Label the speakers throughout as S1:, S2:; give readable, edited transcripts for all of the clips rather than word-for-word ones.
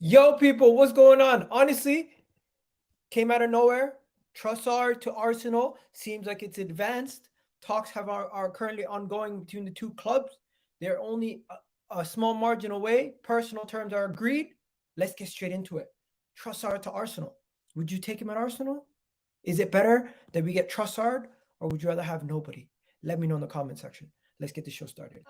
S1: Yo, people, what's going on? Honestly, came out of nowhere. Trossard to Arsenal seems like it's advanced. Talks are currently ongoing between the two clubs. They're only a small margin away. Personal terms are agreed. Let's get straight into it. Trossard to Arsenal. Would you take him at Arsenal? Is it better that we get Trossard, or would you rather have nobody? Let me know in the comment section. Let's get the show started.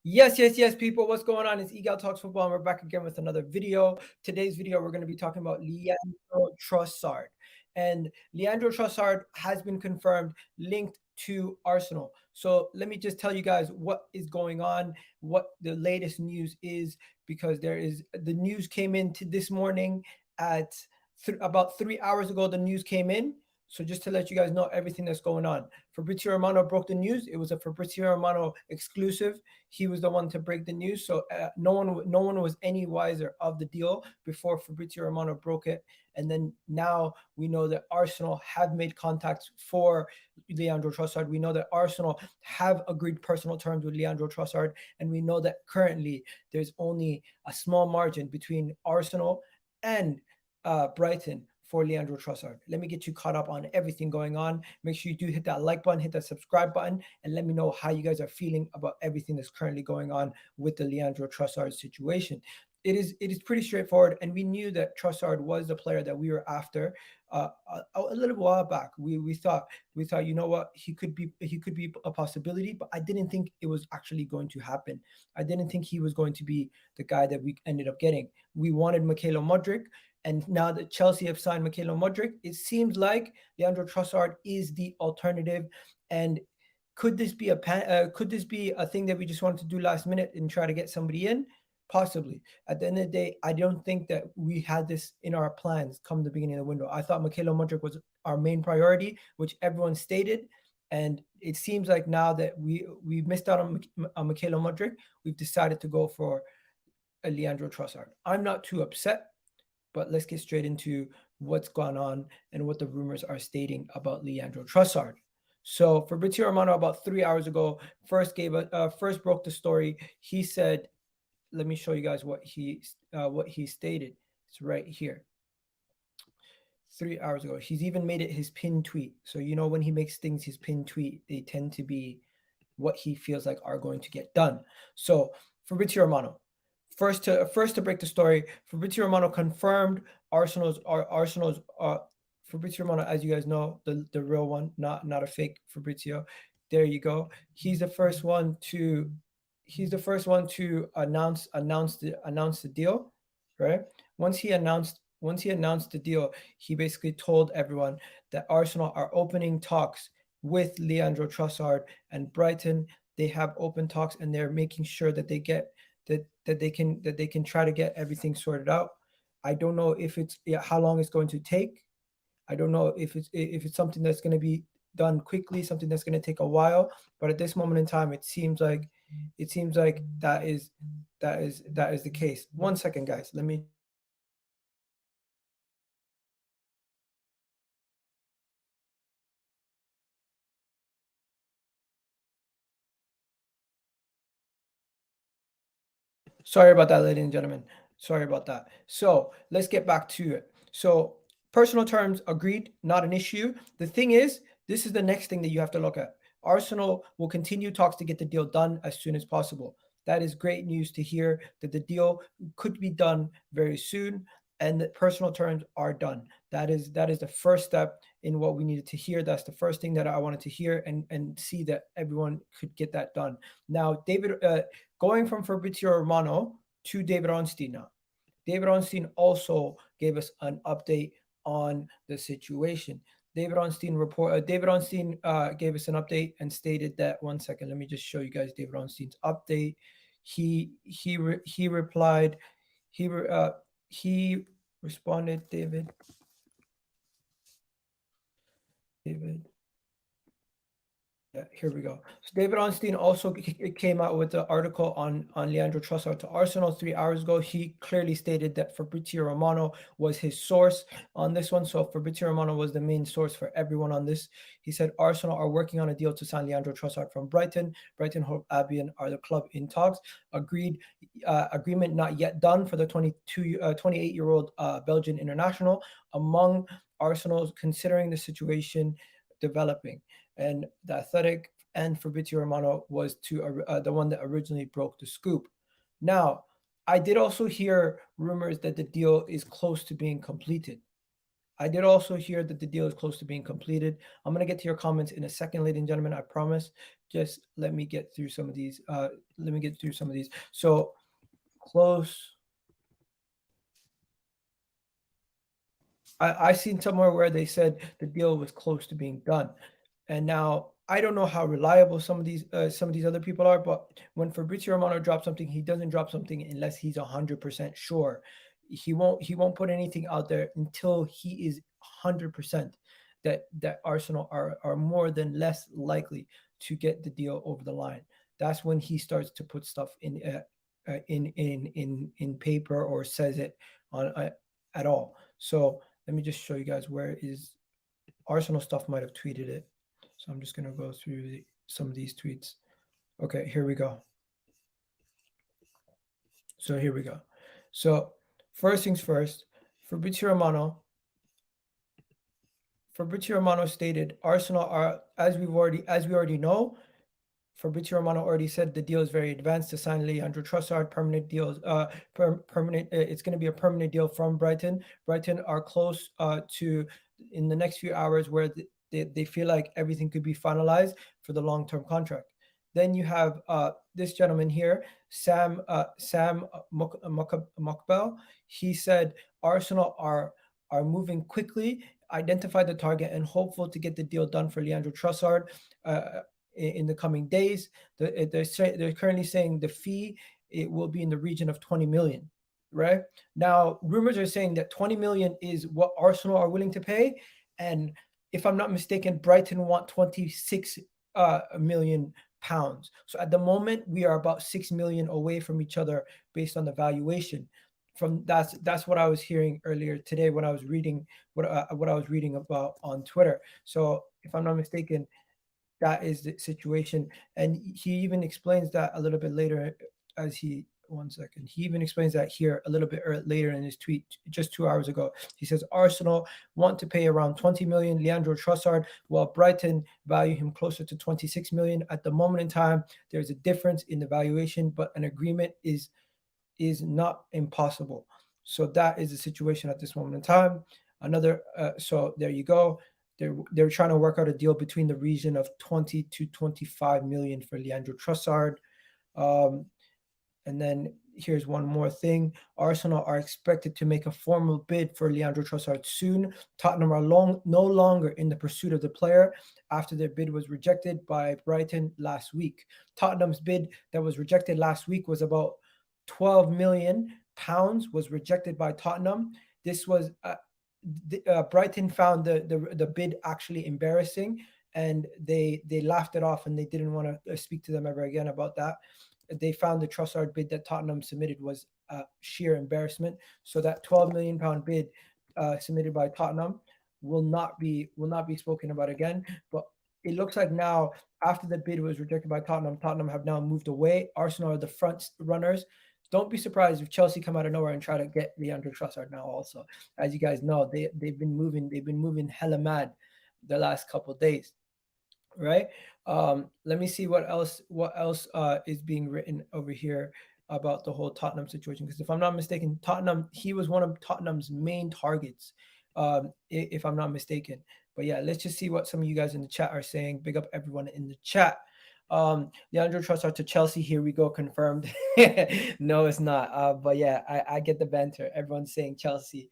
S1: Yes, people. What's going on? It's Egal Talks Football, and we're back again with another video. Today's video, we're going to be talking about Leandro Trossard. And Leandro Trossard has been confirmed linked to Arsenal. So let me just tell you guys what is going on, what the latest news is, because the news came in to this morning at about 3 hours ago. The news came in. So just to let you guys know everything that's going on. Fabrizio Romano broke the news. It was a Fabrizio Romano exclusive. He was the one to break the news, so no one was any wiser of the deal before Fabrizio Romano broke it. And then now we know that Arsenal have made contacts for Leandro Trossard. We know that Arsenal have agreed personal terms with Leandro Trossard, and we know that currently there's only a small margin between Arsenal and Brighton for Leandro Trossard. Let me get you caught up on everything going on. Make sure you do hit that like button, hit that subscribe button, and let me know how you guys are feeling about everything that's currently going on with the Leandro Trossard situation. It is pretty straightforward, and we knew that Trossard was the player that we were after a little while back. We thought, you know what, he could be a possibility, but I didn't think it was actually going to happen. I didn't think he was going to be the guy that we ended up getting. We wanted Mykhaylo Mudryk. And now that Chelsea have signed Mykhaylo Mudryk, it seems like Leandro Trossard is the alternative. And could this be a thing that we just wanted to do last minute and try to get somebody in? Possibly. At the end of the day, I don't think that we had this in our plans come the beginning of the window. I thought Mykhaylo Mudryk was our main priority, which everyone stated. And it seems like now that we missed out on Mykhaylo Mudryk, we've decided to go for a Leandro Trossard. I'm not too upset, but let's get straight into what's gone on and what the rumors are stating about Leandro Trossard. So Fabrizio Romano about 3 hours ago first broke the story. He said, "Let me show you guys what he stated. It's right here. 3 hours ago. He's even made it his pinned tweet. So you know when he makes things his pinned tweet, they tend to be what he feels like are going to get done. So Fabrizio Romano, first to break the story, Fabrizio Romano confirmed Arsenal's Fabrizio Romano, as you guys know, the real one, not a fake Fabrizio. There you go. He's the first one to announce the deal, right? Once he announced the deal, he basically told everyone that Arsenal are opening talks with Leandro Trossard and Brighton. They have open talks and they're making sure that they get that they can try to get everything sorted out. I don't know if it's how long it's going to take. I don't know if it's something that's going to be done quickly, something that's going to take a while. But at this moment in time, it seems like that is the case. 1 second, guys. Let me just get this sorted out. Sorry about that, ladies and gentlemen. Sorry about that. So let's get back to it. So personal terms agreed, not an issue. The thing is, this is the next thing that you have to look at. Arsenal will continue talks to get the deal done as soon as possible. That is great news to hear that the deal could be done very soon and that personal terms are done. That is the first step in what we needed to hear. That's the first thing that I wanted to hear and see that everyone could get that done. Now, going from Fabrizio Romano to David Ornstein now. David Ornstein also gave us an update on the situation. David Ornstein gave us an update and stated that 1 second. Let me just show you guys David Ornstein's update. He replied. He responded. David. Yeah, here we go. So David Onstein also came out with an article on Leandro Trossard to Arsenal 3 hours ago. He clearly stated that Fabrizio Romano was his source on this one. So Fabrizio Romano was the main source for everyone on this. He said Arsenal are working on a deal to sign Leandro Trossard from Brighton. Brighton Hove Albion are the club in talks. Agreed agreement not yet done for the 28-year-old Belgian international. Among Arsenal's considering the situation developing. And the Athletic and Fabrizio Romano was the one that originally broke the scoop. Now, I did also hear rumors that the deal is close to being completed. I did also hear that the deal is close to being completed. I'm gonna get to your comments in a second, ladies and gentlemen. I promise. Just let me get through some of these. Let me get through some of these. So close. I seen somewhere where they said the deal was close to being done. And now I don't know how reliable some of these other people are, but when Fabrizio Romano drops something, he doesn't drop something unless he's 100% sure. He won't put anything out there until he is 100% that Arsenal are more than less likely to get the deal over the line. That's when he starts to put stuff in paper or says it on at all. So let me just show you guys where is Arsenal stuff might have tweeted it. So I'm just going to go through some of these tweets. Okay, here we go. So here we go. So first things first, Fabrizio Romano. Fabrizio Romano stated Arsenal are as we already know. Fabrizio Romano already said the deal is very advanced to sign Leandro Trossard. Permanent deals. Permanent. It's going to be a permanent deal from Brighton. Brighton are close to in the next few hours where they feel like everything could be finalized for the long-term contract. Then you have this gentleman here, Sam Mokbel. He said Arsenal are moving quickly, identify the target, and hopeful to get the deal done for Leandro Trossard. In the coming days. They're currently saying the fee it will be in the region of 20 million. Right now, rumors are saying that 20 million is what Arsenal are willing to pay, and if I'm not mistaken, Brighton want 26 million pounds. So at the moment, we are about 6 million away from each other based on the valuation. From that's what I was hearing earlier today when I was reading what I was reading about on Twitter. So if I'm not mistaken, that is the situation. And he even explains that a little bit later as he one second. He even explains that here a little bit later in his tweet just 2 hours ago. He says Arsenal want to pay around 20 million Leandro Trossard, while Brighton value him closer to 26 million. At the moment in time, there's a difference in the valuation, but an agreement is not impossible. So that is the situation at this moment in time. So there you go. They're trying to work out a deal between the region of 20 to 25 million for Leandro Trossard. Um, and then here's one more thing. Arsenal are expected to make a formal bid for Leandro Trossard soon. Tottenham are no longer in the pursuit of the player after their bid was rejected by Brighton last week. Tottenham's bid that was rejected last week was about 12 million pounds was rejected by Tottenham. This was Brighton found the bid actually embarrassing, and they laughed it off and they didn't want to speak to them ever again about that. They found the Trossard bid that Tottenham submitted was sheer embarrassment. So that 12 million pound bid submitted by Tottenham will not be spoken about again. But it looks like now after the bid was rejected by Tottenham, Tottenham have now moved away. Arsenal are the front runners. Don't be surprised if Chelsea come out of nowhere and try to get Leandro Trossard now. Also, as you guys know, they've been moving hella mad the last couple of days, right? Let me see what else is being written over here about the whole Tottenham situation. Because if I'm not mistaken, he was one of Tottenham's main targets, if I'm not mistaken. But yeah, let's just see what some of you guys in the chat are saying. Big up everyone in the chat. Leandro Trossard to Chelsea. Here we go, confirmed. No, it's not. But yeah, I get the banter. Everyone's saying Chelsea.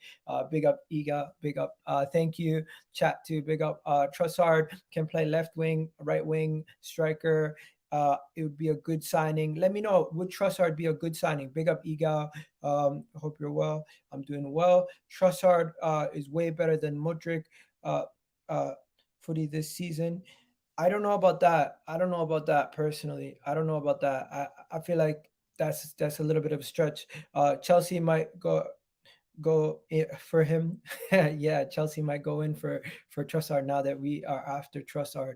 S1: Big up Iga. Big up. Thank you. Chat to big up. Trossard can play left wing, right wing, striker. It would be a good signing. Let me know. Would Trossard be a good signing? Big up Iga. Hope you're well. I'm doing well. Trossard is way better than Mudryk. Uh, Footy this season. I don't know about that. I don't know about that personally. I don't know about that. I feel like that's a little bit of a stretch. Chelsea might for him. Yeah, Chelsea might go in for Trossard now that we are after Trossard.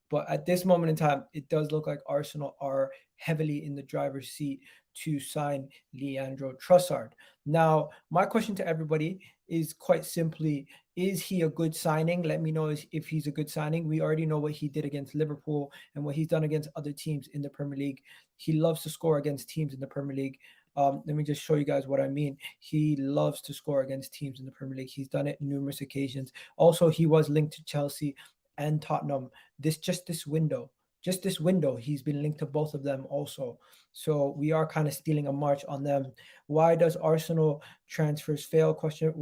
S1: But at this moment in time, it does look like Arsenal are heavily in the driver's seat to sign Leandro Trossard. Now, my question to everybody is quite simply, is he a good signing? Let me know if he's a good signing. We already know what he did against Liverpool and what he's done against other teams in the Premier League. He loves to score against teams in the Premier League. Let me just show you guys what I mean. He loves to score against teams in the Premier League. He's done it numerous occasions. Also, he was linked to Chelsea and Tottenham this window. Just this window, he's been linked to both of them also. So we are kind of stealing a march on them. Why does Arsenal transfers fail? Question: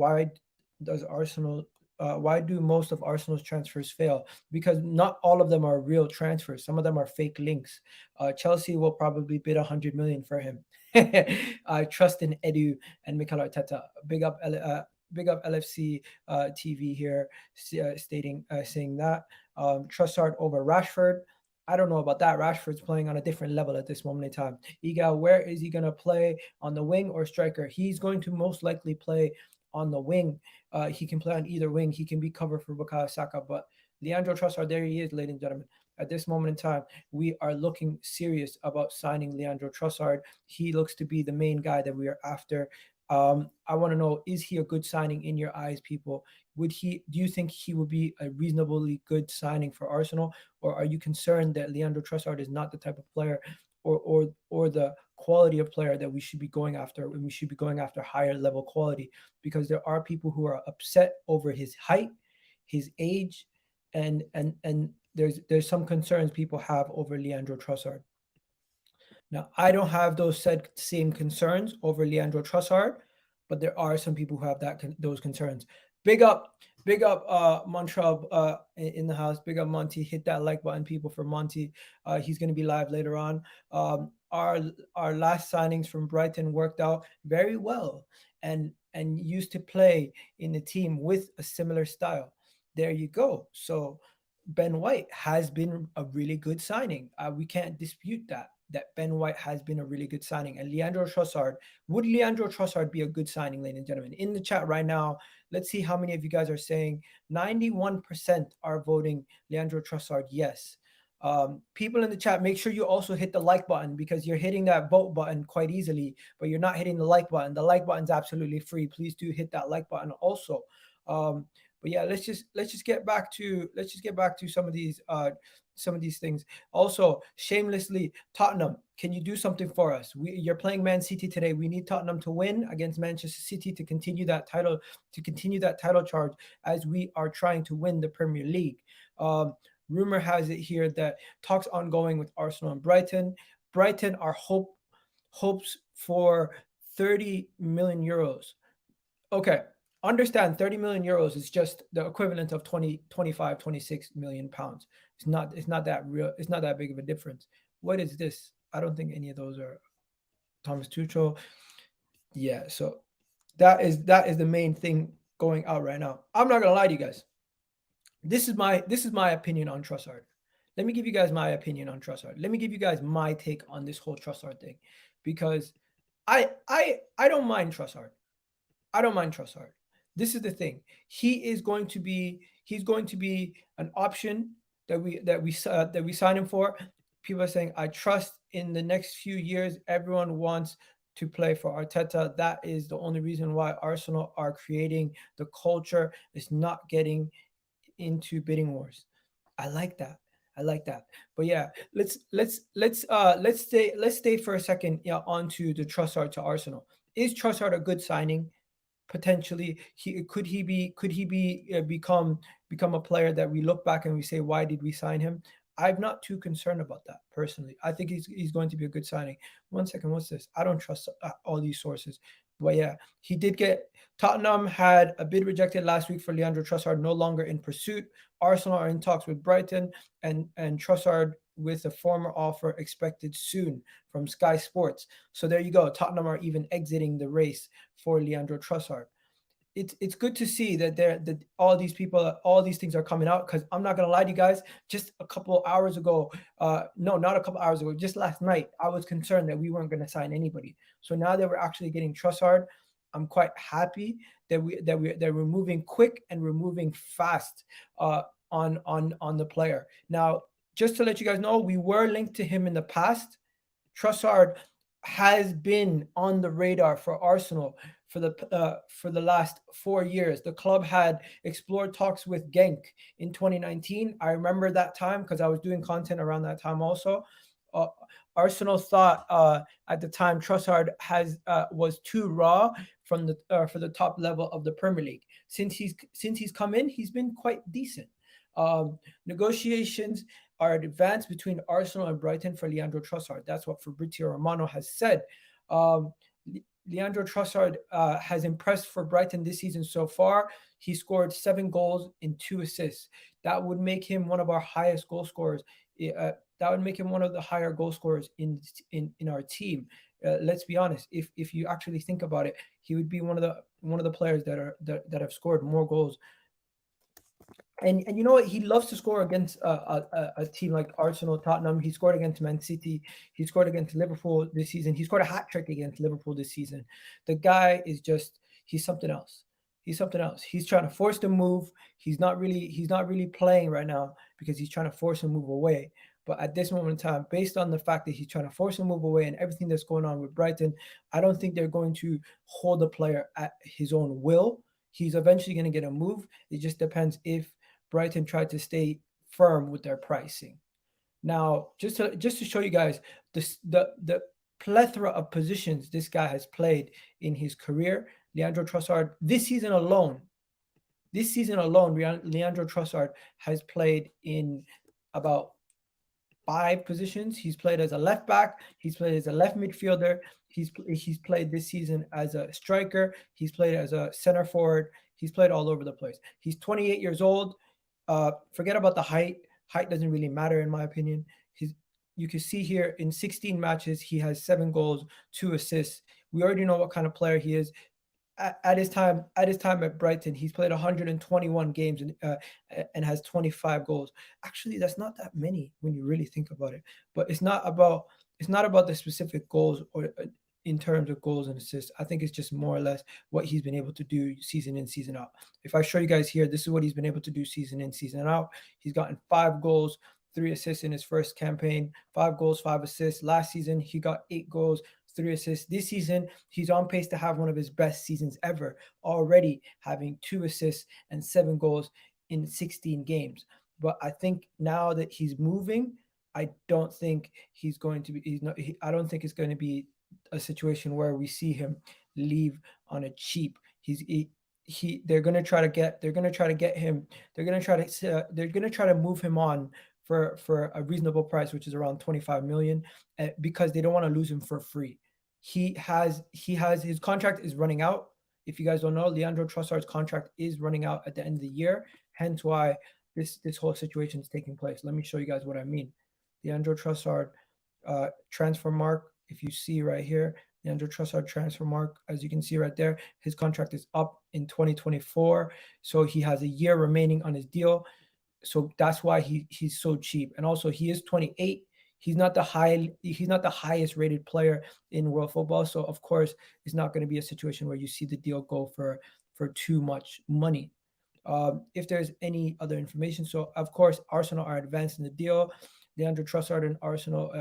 S1: does Arsenal? Why do most of Arsenal's transfers fail? Because not all of them are real transfers. Some of them are fake links. Chelsea will probably bid 100 million for him. I trust in Edu and Mikel Arteta. Big up LFC TV here, saying that Trossard over Rashford. I don't know about that. Rashford's playing on a different level at this moment in time. Egal, where is he going to play, on the wing or striker? He's going to most likely play on the wing. He can play on either wing. He can be covered for Bukayo Saka. But Leandro Trossard, there he is, ladies and gentlemen. At this moment in time, we are looking serious about signing Leandro Trossard. He looks to be the main guy that we are after. I want to know, is he a good signing in your eyes, people? Do you think he would be a reasonably good signing for Arsenal, or are you concerned that Leandro Trossard is not the type of player or the quality of player that we should be going after, and we should be going after higher level quality? Because there are people who are upset over his height, his age, and there's some concerns people have over Leandro Trossard. Now, I don't have those same concerns over Leandro Trossard, but there are some people who have those concerns. Big up, big up, Montreal in the house. Big up, Monty. Hit that like button, people, for Monty. He's going to be live later on. Our our last signings from Brighton worked out very well, and used to play in a team with a similar style. There you go. So Ben White has been a really good signing. We can't dispute that Ben White has been a really good signing. And Leandro Trossard, would Leandro Trossard be a good signing, ladies and gentlemen? In the chat right now, let's see how many of you guys are saying. 91% are voting Leandro Trossard yes. People in the chat, make sure you also hit the like button, because you're hitting that vote button quite easily, but you're not hitting the like button. The like button's absolutely free. Please do hit that like button also. But yeah, let's just get back to some of these things. Also, shamelessly, Tottenham, can you do something for us? You're playing Man City today. We need Tottenham to win against Manchester City to continue that title charge, as we are trying to win the Premier League. Rumor has it here that talks ongoing with Arsenal and Brighton. Brighton are hopes for 30 million euros. Okay, understand 30 million euros is just the equivalent of 20, 25, 26 million pounds. It's not that real. It's not that big of a difference. What is this? I don't think any of those are Thomas Tuchel. Yeah, so that is the main thing going out right now. I'm not gonna lie to you guys. This is my opinion on Trossard. Let me give you guys my opinion on Trossard. Let me give you guys my take on this whole Trossard thing, because I don't mind Trossard. I don't mind Trossard. This is the thing. He's going to be an option that we sign him for. People are saying, I trust in the next few years everyone wants to play for Arteta. That is the only reason why Arsenal are creating the culture. It's not getting into bidding wars. I like that. I like that. But yeah, let's stay for a second, yeah, onto the Trossard to Arsenal. Is Trossard a good signing? Potentially, become a player that we look back and we say, why did we sign him? I'm not too concerned about that personally. I think he's going to be a good signing. One second, what's this? I don't trust all these sources. But yeah, he did get Tottenham had a bid rejected last week for Leandro Trossard, no longer in pursuit. Arsenal are in talks with Brighton, and Trossard with a former offer expected soon from Sky Sports. So there you go. Tottenham are even exiting the race for Leandro Trossard. it's good to see that that all these people, all these things are coming out. Because I'm not gonna lie to you guys, just a couple hours ago, no, not a couple hours ago, just last night, I was concerned that we weren't gonna sign anybody. So now that we're actually getting Trossard, I'm quite happy that we're moving quick and we're moving fast on the player. Now, just to let you guys know, we were linked to him in the past. Trossard has been on the radar for Arsenal for the last 4 years. The club had explored talks with Genk in 2019. I remember that time because I was doing content around that time also. Uh, Arsenal thought at the time Trossard was too raw from the for the top level of the Premier League. Since he's come in, he's been quite decent. Negotiations are advanced between Arsenal and Brighton for Leandro Trossard. That's what Fabrizio Romano has said. Um, Leandro Trossard has impressed for Brighton this season so far. He scored 7 goals and 2 assists. That would make him one of our highest goal scorers. That would make him one of the higher goal scorers in our team. Let's be honest. If you actually think about it, he would be one of the players that have scored more goals. And you know what? He loves to score against a team like Arsenal, Tottenham. He scored against Man City. He scored against Liverpool this season. He scored a hat trick against Liverpool this season. The guy is just he's something else. He's something else. He's trying to force the move. He's not really playing right now because he's trying to force a move away. But at this moment in time, based on the fact that he's trying to force a move away and everything that's going on with Brighton, I don't think they're going to hold the player at his own will. He's eventually going to get a move. It just depends if Brighton tried to stay firm with their pricing. Now, just to show you guys the plethora of positions this guy has played in his career, Leandro Trossard this season alone, Leandro Trossard has played in about 5 positions. He's played as a left back. He's played as a left midfielder. He's played this season as a striker. He's played as a center forward. He's played all over the place. He's 28 years old. Forget about the height. Height doesn't really matter in my opinion. You can see here in 16 matches he has 7 goals, 2 assists. We already know what kind of player he is. At his time at Brighton, he's played 121 games and has 25 goals. Actually, that's not that many when you really think about it. But it's not about the specific goals or in terms of goals and assists. I think it's just more or less what he's been able to do season in, season out. If I show you guys here, this is what he's been able to do season in, season out. He's gotten 5 goals, 3 assists in his first campaign, 5 goals, 5 assists. Last season, he got 8 goals, 3 assists. This season, he's on pace to have one of his best seasons ever, already having 2 assists and 7 goals in 16 games. But I think now that he's moving, I don't think he's going to be. I don't think it's going to be a situation where we see him leave on a cheap. They're going to try to get. They're going to try to get him. They're going to try to. They're going to try to move him on for a reasonable price, which is around 25 million, because they don't want to lose him for free. He has his contract is running out. If you guys don't know, Leandro Trossard's contract is running out at the end of the year. Hence why this whole situation is taking place. Let me show you guys what I mean. Leandro Trossard transfer mark. If you see right here, Leandro Trossard transfer mark, as you can see right there, his contract is up in 2024. So he has a year remaining on his deal. So that's why he's so cheap. And also he is 28. He's not the highest rated player in world football. So of course, it's not going to be a situation where you see the deal go for too much money. If there's any other information, so of course Arsenal are advanced in the deal. Leandro Trossard and Arsenal,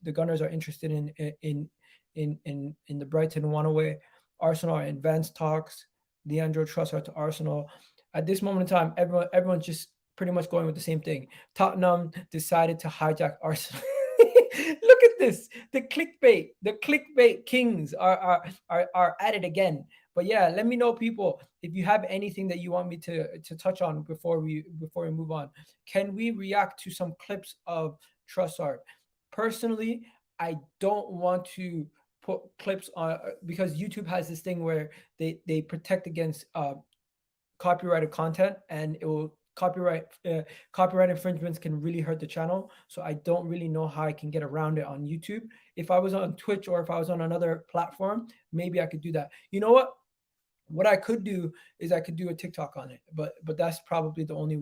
S1: the Gunners are interested in the Brighton wantaway. Arsenal are in advanced talks. Leandro Trossard to Arsenal. At this moment in time, everyone's just pretty much going with the same thing. Tottenham decided to hijack Arsenal. Look at this. The clickbait kings are at it again. But yeah, let me know, people, if you have anything that you want me to touch on before we move on. Can we react to some clips of Trossard? Personally, I don't want to put clips on because YouTube has this thing where they protect against copyrighted content, and it will copyright infringements can really hurt the channel. So I don't really know how I can get around it on YouTube. If I was on Twitch or if I was on another platform, maybe I could do that. You know what? What I could do is I could do a TikTok on it, but that's probably the only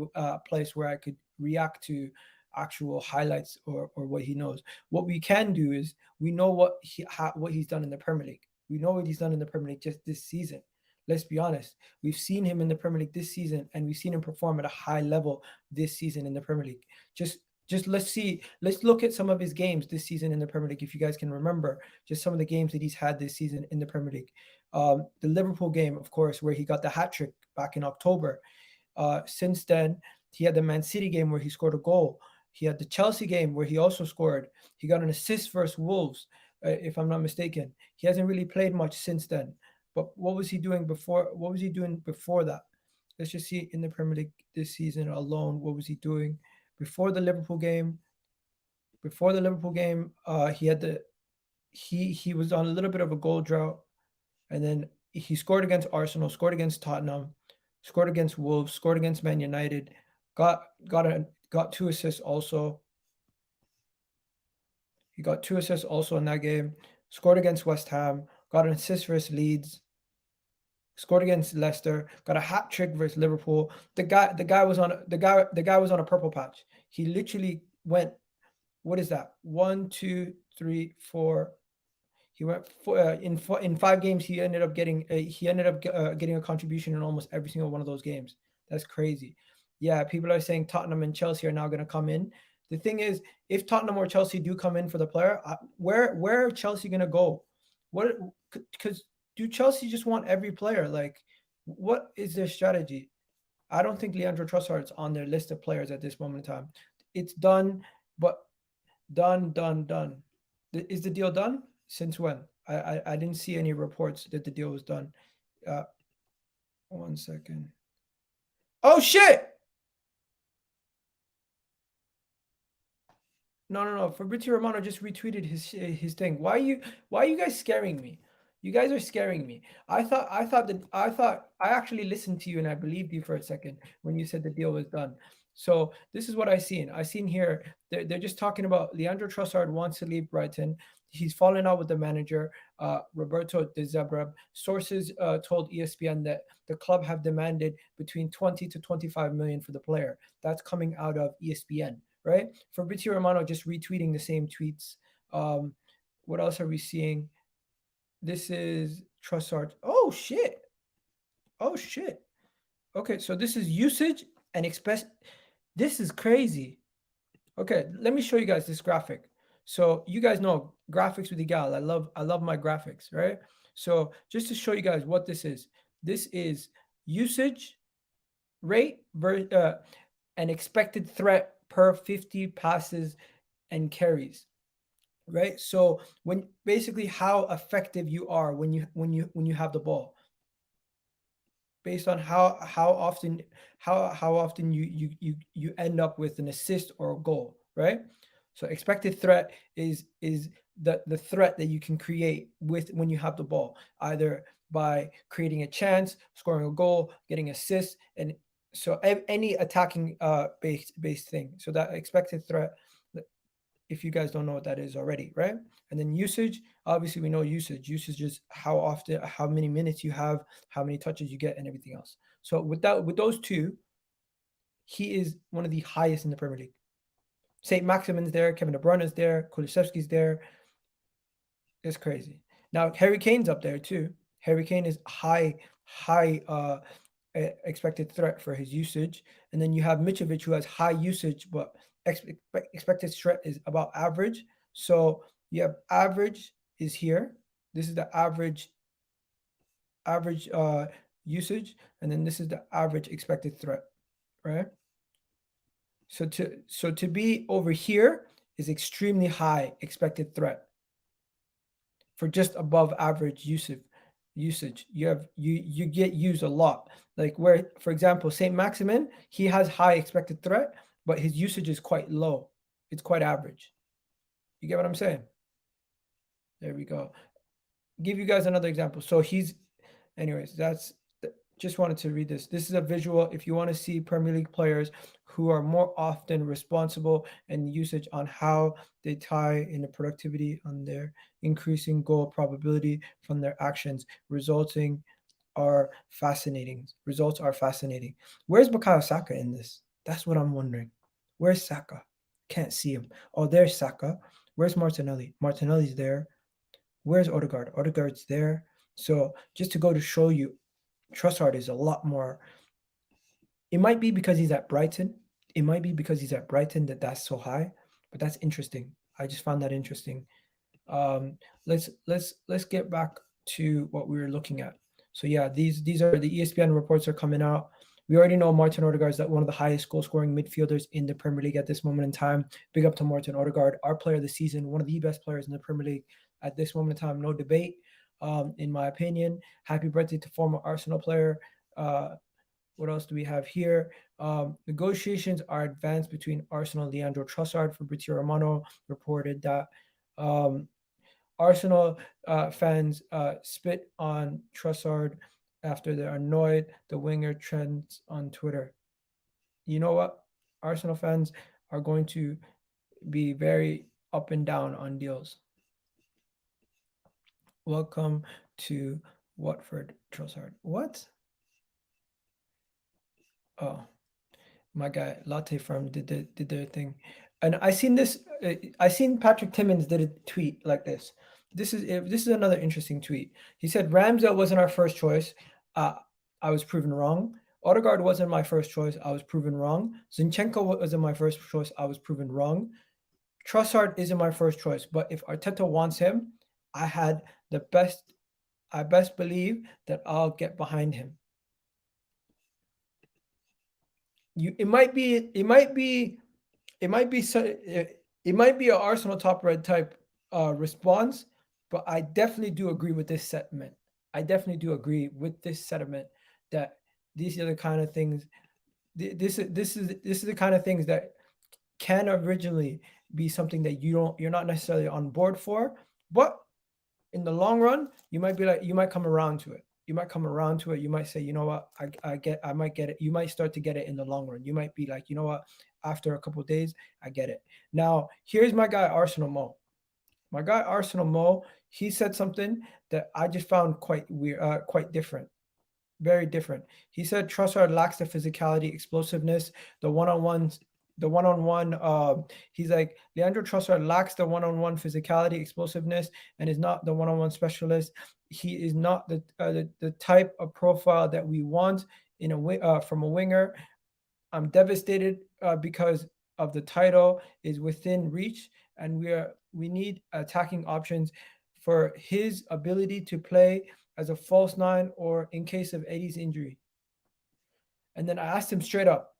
S1: place where I could react to actual highlights or what he knows. What we can do is we know what he's done in the Premier League. We know what he's done in the Premier League just this season. Let's be honest. We've seen him in the Premier League this season, and we've seen him perform at a high level this season in the Premier League. Just just let's see. Let's look at some of his games this season in the Premier League. If you guys can remember, just some of the games that he's had this season in the Premier League. The Liverpool game, of course, where he got the hat trick back in October. Since then, he had the Man City game where he scored a goal. He had the Chelsea game where he also scored. He got an assist versus Wolves, if I'm not mistaken. He hasn't really played much since then. But what was he doing before? What was he doing before that? Let's just see in the Premier League this season alone. What was he doing before the Liverpool game? Before the Liverpool game, he was on a little bit of a goal drought, and then he scored against Arsenal, scored against Tottenham, scored against Wolves, scored against Man United, got 2 assists also. He got 2 assists also in that game. Scored against West Ham, got an assist versus Leeds, scored against Leicester, got a hat trick versus Liverpool. The guy was on a purple patch. He literally went. What is that? 1, 2, 3, 4. He went in 5 games. He ended up getting a contribution in almost every single one of those games. That's crazy. Yeah, people are saying Tottenham and Chelsea are now going to come in. The thing is, if Tottenham or Chelsea do come in for the player, where are Chelsea going to go? What? Because do Chelsea just want every player? Like, what is their strategy? I don't think Leandro Trossard's on their list of players at this moment in time. It's done, but done. Is the deal done? Since when? I didn't see any reports that the deal was done. Uh, 1 second. Oh shit! No. Fabrizio Romano just retweeted his thing. Why are you guys scaring me? You guys are scaring me. I actually listened to you and I believed you for a second when you said the deal was done. So this is what I seen. I seen here they're just talking about Leandro Trossard wants to leave Brighton. He's fallen out with the manager, Roberto De Zerbi. Sources told ESPN that the club have demanded between 20 to 25 million for the player. That's coming out of ESPN, right? Fabrizio Romano just retweeting the same tweets. What else are we seeing? This is Trossard. Oh shit. Okay, so this is usage and express. This is crazy. Okay, let me show you guys this graphic. So you guys know graphics with Igal. I love my graphics, right? So just to show you guys what this is usage rate and expected threat per 50 passes and carries, right? So when basically how effective you are when you have the ball, based on how often you end up with an assist or a goal, right? So expected threat is the threat that you can create with when you have the ball, either by creating a chance, scoring a goal, getting assists, and so any attacking based thing. So that expected threat, if you guys don't know what that is already, right? And then usage, obviously we know usage. Usage is how often, how many minutes you have, how many touches you get, and everything else. So with those two, he is one of the highest in the Premier League. St. Maximin's there, Kevin De Bruyne is there, Kulusevski's there. It's crazy. Now Harry Kane's up there too. Harry Kane is high expected threat for his usage, and then you have Mitrovic who has high usage, but expected threat is about average. So you have average is here. This is the average usage, and then this is the average expected threat, right? So to be over here is extremely high expected threat for just above average usage. You get used a lot. Like where, for example, Saint Maximin, he has high expected threat, but his usage is quite low. It's quite average. You get what I'm saying? There we go. Give you guys another example. So anyways, just wanted to read this. This is a visual if you want to see Premier League players who are more often responsible and usage on how they tie in the productivity on their increasing goal probability from their actions, resulting are fascinating. Results are fascinating. Where's Bukayo Saka in this? That's what I'm wondering. Where's Saka? Can't see him. Oh, there's Saka. Where's Martinelli? Martinelli's there. Where's Odegaard? Odegaard's there. So just to go to show you, Trossard is a lot more. It might be because he's at Brighton. It might be because he's at Brighton that's so high. But that's interesting. I just found that interesting. Um, let's get back to what we were looking at. So yeah, these are the ESPN reports are coming out. We already know Martin Odegaard is one of the highest goal scoring midfielders in the Premier League at this moment in time. Big up to Martin Odegaard, our player of the season, one of the best players in the Premier League at this moment in time, no debate. In my opinion, happy birthday to former Arsenal player. What else do we have here? Negotiations are advanced between Arsenal and Leandro Trossard. Fabrizio Romano reported that Arsenal fans spit on Trossard after they're annoyed the winger trends on Twitter. You know what? Arsenal fans are going to be very up and down on deals. Welcome to Watford, Trossard. What? Oh, my guy Latte Firm did their thing, and I seen this. I seen Patrick Timmins did a tweet like this. This is another interesting tweet. He said Ramsdale wasn't our first choice. Uh, I was proven wrong. Odegaard wasn't my first choice. I was proven wrong. Zinchenko wasn't my first choice. I was proven wrong. Trossard isn't my first choice, but if Arteta wants him, I had the best. I best believe that I'll get behind him. It might be it might be it might be an Arsenal top red type response, but I definitely do agree with this sentiment. I definitely do agree with this sentiment that these are the kind of things. This is the kind of things that can originally be something that you're not necessarily on board for, but in the long run, you might come around to it. You might come around to it. You might say, you know what, I might get it. You might start to get it in the long run. You might be like, you know what, after a couple of days, I get it. Now, here's my guy Arsenal Mo. My guy Arsenal Mo, he said something that I just found quite weird, quite different. Very different. He said Trossard lacks the physicality, explosiveness, the one-on-ones, the one-on-one. He's like Leandro Trossard lacks the one-on-one physicality, explosiveness, and is not the one-on-one specialist. He is not the type of profile that we want in from a winger. I'm devastated because of the title is within reach, and we need attacking options for his ability to play as a false nine or in case of Eddie's injury. And then I asked him straight up,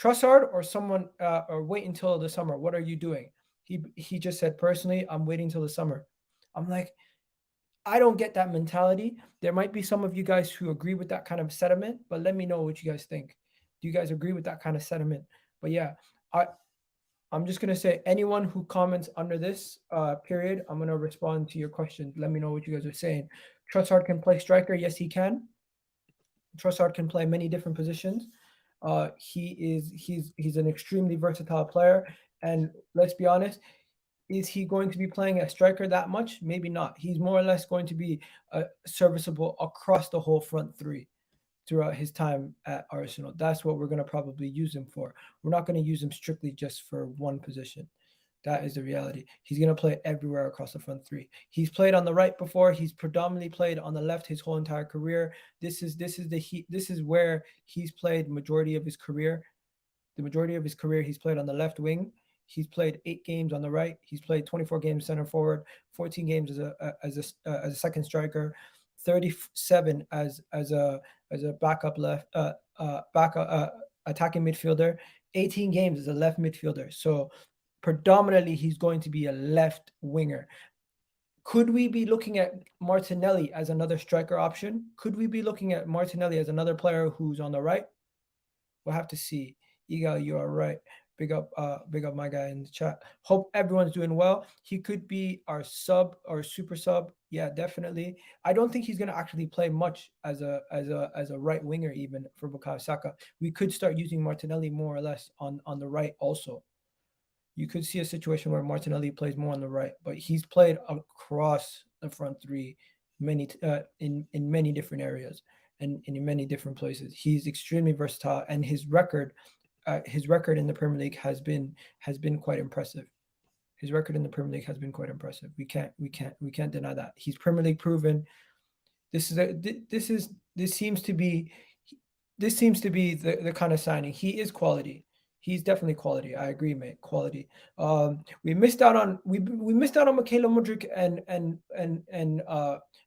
S1: Trossard or someone or wait until the summer. What are you doing? He just said personally, I'm waiting till the summer. I'm like, I don't get that mentality. There might be some of you guys who agree with that kind of sentiment, but let me know what you guys think. Do you guys agree with that kind of sentiment? But yeah, I'm just gonna say anyone who comments under this period, I'm gonna respond to your question. Let me know what you guys are saying. Trossard can play striker. Yes, he can. Trossard can play many different positions. He's an extremely versatile player, and let's be honest, is he going to be playing a striker that much? Maybe not. He's more or less going to be serviceable across the whole front three throughout his time at Arsenal. That's what we're going to probably use him for. We're not going to use him strictly just for one position. That is the reality. He's going to play everywhere across the front three. He's played on the right before. He's predominantly played on the left his whole entire career. This is where he's played majority of his career. The majority of his career he's played on the left wing. He's played 8 games on the right. He's played 24 games center forward, 14 games as a second striker, 37 as a backup left backup attacking midfielder, 18 games as a left midfielder. So predominantly he's going to be a left winger. Could we be looking at Martinelli as another striker option? Could we be looking at Martinelli as another player who's on the right? We'll have to see. Egal, you are right. Big up my guy in the chat. Hope everyone's doing well. He could be our sub or super sub. Yeah, definitely. I don't think he's gonna actually play much as a right winger even for Bukayo Saka. We could start using Martinelli more or less on the right also. You could see a situation where Martinelli plays more on the right, but he's played across the front three in many different areas. and in many different places. He's extremely versatile, and his record in the Premier League has been quite impressive. His record in the Premier League has been quite impressive. We can't deny that. He's Premier League proven. This is a this is this seems to be the kind of signing. He is quality. He's definitely quality. I agree, mate. Quality. We missed out on Mykhaylo Mudryk and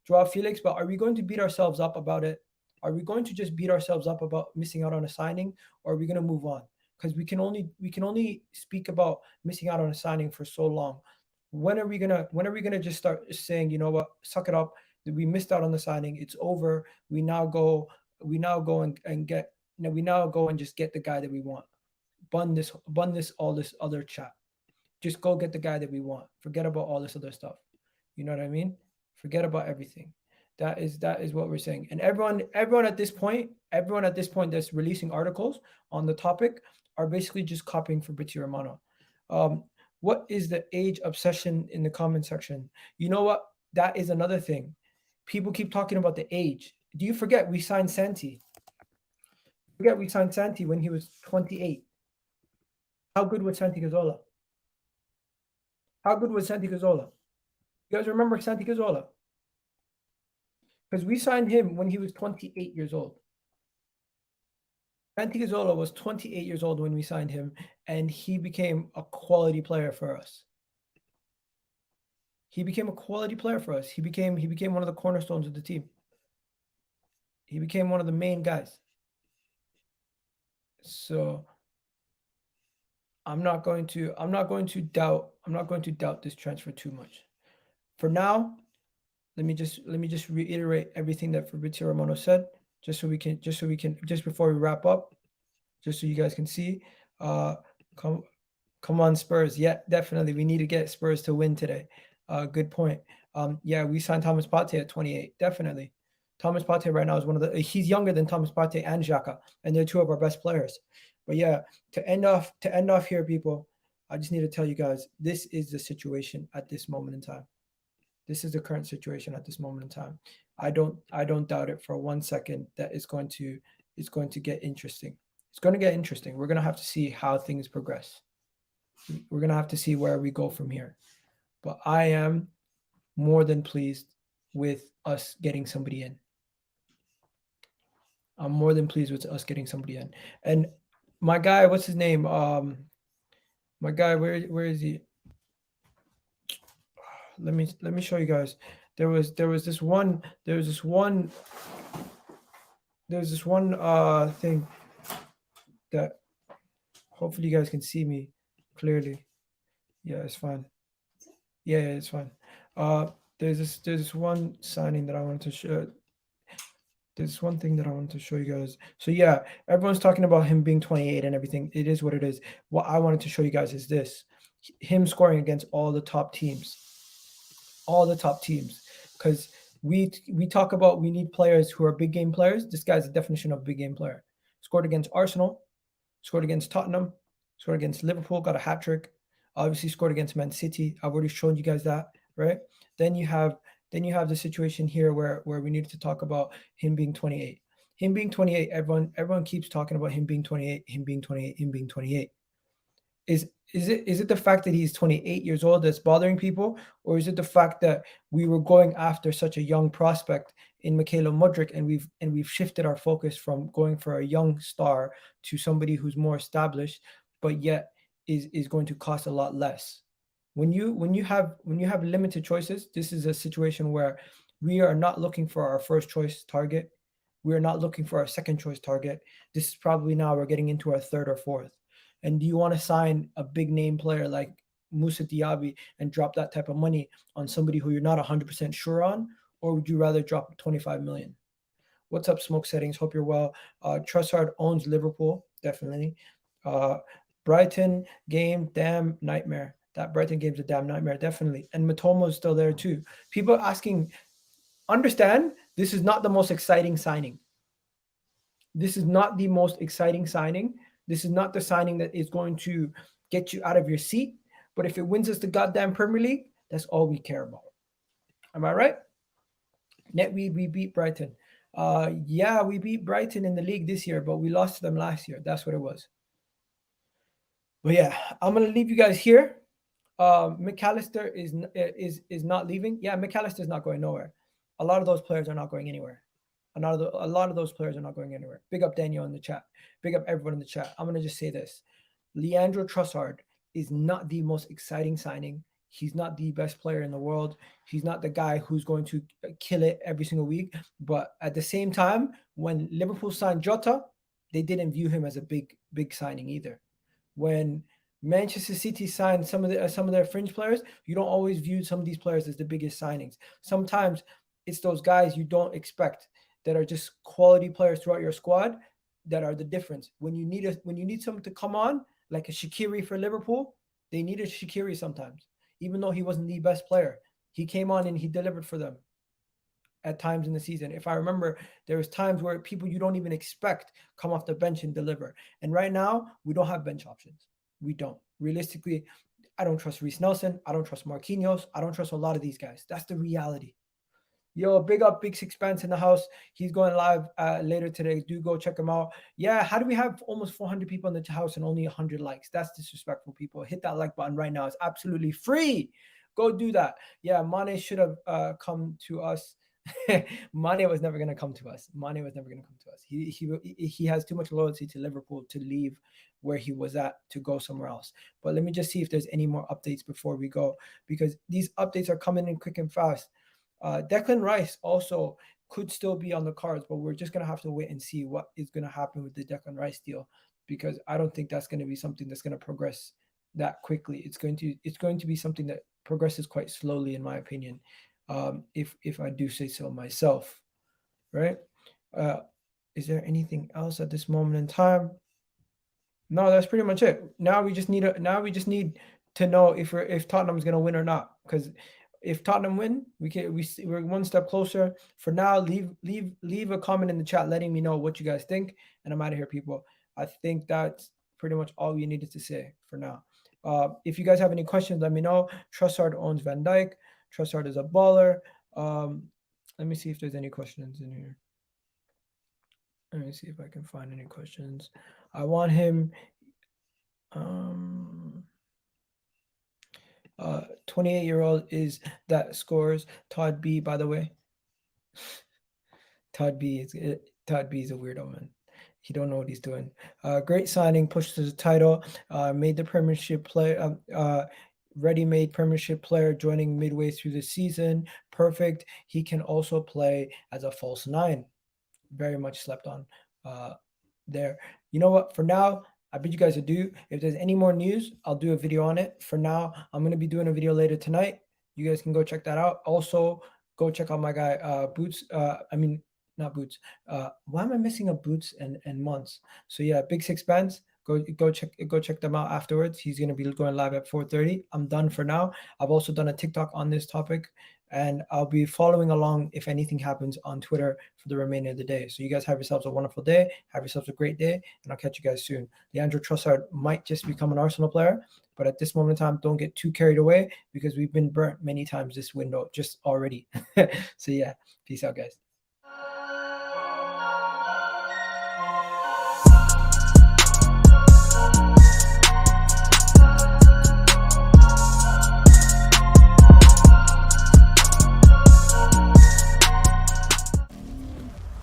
S1: Joao Felix. But are we going to beat ourselves up about it? Are we going to just beat ourselves up about missing out on a signing, or are we going to move on? Because we can only speak about missing out on a signing for so long. When are we gonna just start saying, you know what, suck it up? We missed out on the signing. It's over. We now go and get we now go and just get the guy that we want. Bun this all this other chat. Just go get the guy that we want. Forget about all this other stuff. You know what I mean? Forget about everything. That is what we're saying. And everyone at this point that's releasing articles on the topic are basically just copying Fabrizio Romano. Um, what is the age obsession in the comment section? You know what? That is another thing. People keep talking about the age. Do you forget we signed Santi? Forget we signed Santi when he was 28. How good was Santi Cazorla? How good was Santi Cazorla? You guys remember Santi Cazorla? Because we signed him when he was 28 years old. Santi Cazorla was 28 years old when we signed him, and he became a quality player for us. He became a quality player for us. He became one of the cornerstones of the team. He became one of the main guys. So I'm not going to doubt this transfer too much. For now, let me just reiterate everything that Fabrizio Romano said, just before we wrap up, just so you guys can see. Come come on, Spurs. Yeah, definitely. We need to get Spurs to win today. Good point. Yeah, we signed Thomas Partey at 28. Definitely. Thomas Partey right now is he's younger than Thomas Partey and Xhaka, and they're two of our best players. But yeah, to end off here, people, I just need to tell you guys, this is the situation at this moment in time. This is the current situation at this moment in time. I don't doubt it for 1 second that it's going to get interesting. It's going to get interesting. We're going to have to see how things progress. We're going to have to see where we go from here. But I am more than pleased with us getting somebody in. I'm more than pleased with us getting somebody in. And my guy, what's his name? My guy, where is he? Let me show you guys. There was this one thing that hopefully you guys can see me clearly. Yeah, it's fine. Yeah, it's fine. There's this one signing that I wanted to show. There's one thing that I wanted to show you guys. So yeah, everyone's talking about him being 28 and everything. It is what it is. What I wanted to show you guys is this: him scoring against all the top teams, because we talk about we need players who are big game players. This guy's the definition of big game player. Scored against Arsenal, scored against Tottenham, scored against Liverpool, got a hat trick. Obviously scored against Man City. I've already shown you guys that, right? Then you have the situation here where we needed to talk about him being 28. Him being 28, everyone keeps talking about him being 28, him being 28, him being 28. Is it the fact that he's 28 years old that's bothering people, or is it the fact that we were going after such a young prospect in Mykhaylo Mudryk, and we've shifted our focus from going for a young star to somebody who's more established, but yet is going to cost a lot less? When you have limited choices, this is a situation where we are not looking for our first choice target. We are not looking for our second choice target. This is probably now we're getting into our third or fourth. And do you want to sign a big name player like Moussa Diaby and drop that type of money on somebody who you're not 100% sure on? Or would you rather drop 25 million? What's up, Smoke Settings? Hope you're well. Trossard owns Liverpool, definitely. Brighton game, damn nightmare. That Brighton game's a damn nightmare, definitely. And Matomo's still there too. People asking, understand, this is not the most exciting signing. This is not the most exciting signing. This is not the signing that is going to get you out of your seat. But if it wins us the goddamn Premier League, that's all we care about. Am I right? We beat Brighton. Yeah, we beat Brighton in the league this year, but we lost to them last year. That's what it was. But yeah, I'm gonna leave you guys here. McAllister is not leaving. Yeah, McAllister's not going nowhere. A lot of those players are not going anywhere. A lot of those players are not going anywhere. Big up Daniel in the chat. Big up everyone in the chat. I'm gonna just say this: Leandro Trossard is not the most exciting signing. He's not the best player in the world. He's not the guy who's going to kill it every single week. But at the same time, when Liverpool signed Jota, they didn't view him as a big signing either. When Manchester City signed some of their fringe players, you don't always view some of these players as the biggest signings. Sometimes it's those guys you don't expect that are just quality players throughout your squad that are the difference. When you need someone to come on, like a Shaqiri for Liverpool, they needed Shaqiri sometimes, even though he wasn't the best player. He came on and he delivered for them at times in the season. If I remember, there was times where people you don't even expect come off the bench and deliver. And right now, we don't have bench options. We don't. Realistically, I don't trust Reece Nelson. I don't trust Marquinhos. I don't trust a lot of these guys. That's the reality. Yo, big up Big Sixpence in the house. He's going live later today. Do go check him out. Yeah, how do we have almost 400 people in the house and only 100 likes? That's disrespectful, people. Hit that like button right now. It's absolutely free. Go do that. Yeah, Mane should have come to us. Mane was never going to come to us. Mane was never going to come to us. He has too much loyalty to Liverpool to leave where he was at to go somewhere else. But let me just see if there's any more updates before we go, because these updates are coming in quick and fast. Declan Rice also could still be on the cards, but we're just going to have to wait and see what is going to happen with the Declan Rice deal, because I don't think that's going to be something that's going to progress that quickly. It's going to be something that progresses quite slowly, in my opinion, if I do say so myself, right? Is there anything else at this moment in time? No, that's pretty much it. Now we just need to know if Tottenham's going to win or not, because if Tottenham win, we're one step closer. For now, leave a comment in the chat letting me know what you guys think, and I'm out of here, people. I think that's pretty much all we needed to say for now. If you guys have any questions, let me know. Trossard owns Van Dijk. Trossard is a baller. Let me see if there's any questions in here. Let me see if I can find any questions. I want him. 28-year-old is that scores. Todd B, by the way. Todd B is a weirdo, man. He don't know what he's doing. Great signing, pushed to the title. Made the Premiership play. Ready-made Premiership player joining midway through the season. Perfect. He can also play as a false nine. Very much slept on there. You know what? For now, I bid you guys adieu. If there's any more news, I'll do a video on it. For now, I'm going to be doing a video later tonight. You guys can go check that out. Also, go check out my guy, Boots. Not Boots. Why am I missing up Boots and Months? So yeah, Big Sixpence. Go check them out afterwards. He's going to be going live at 4:30. I'm done for now. I've also done a TikTok on this topic, and I'll be following along if anything happens on Twitter for the remainder of the day. So you guys have yourselves a wonderful day. Have yourselves a great day, and I'll catch you guys soon. Leandro Trossard might just become an Arsenal player, but at this moment in time, don't get too carried away, because we've been burnt many times this window just already. So yeah, peace out, guys.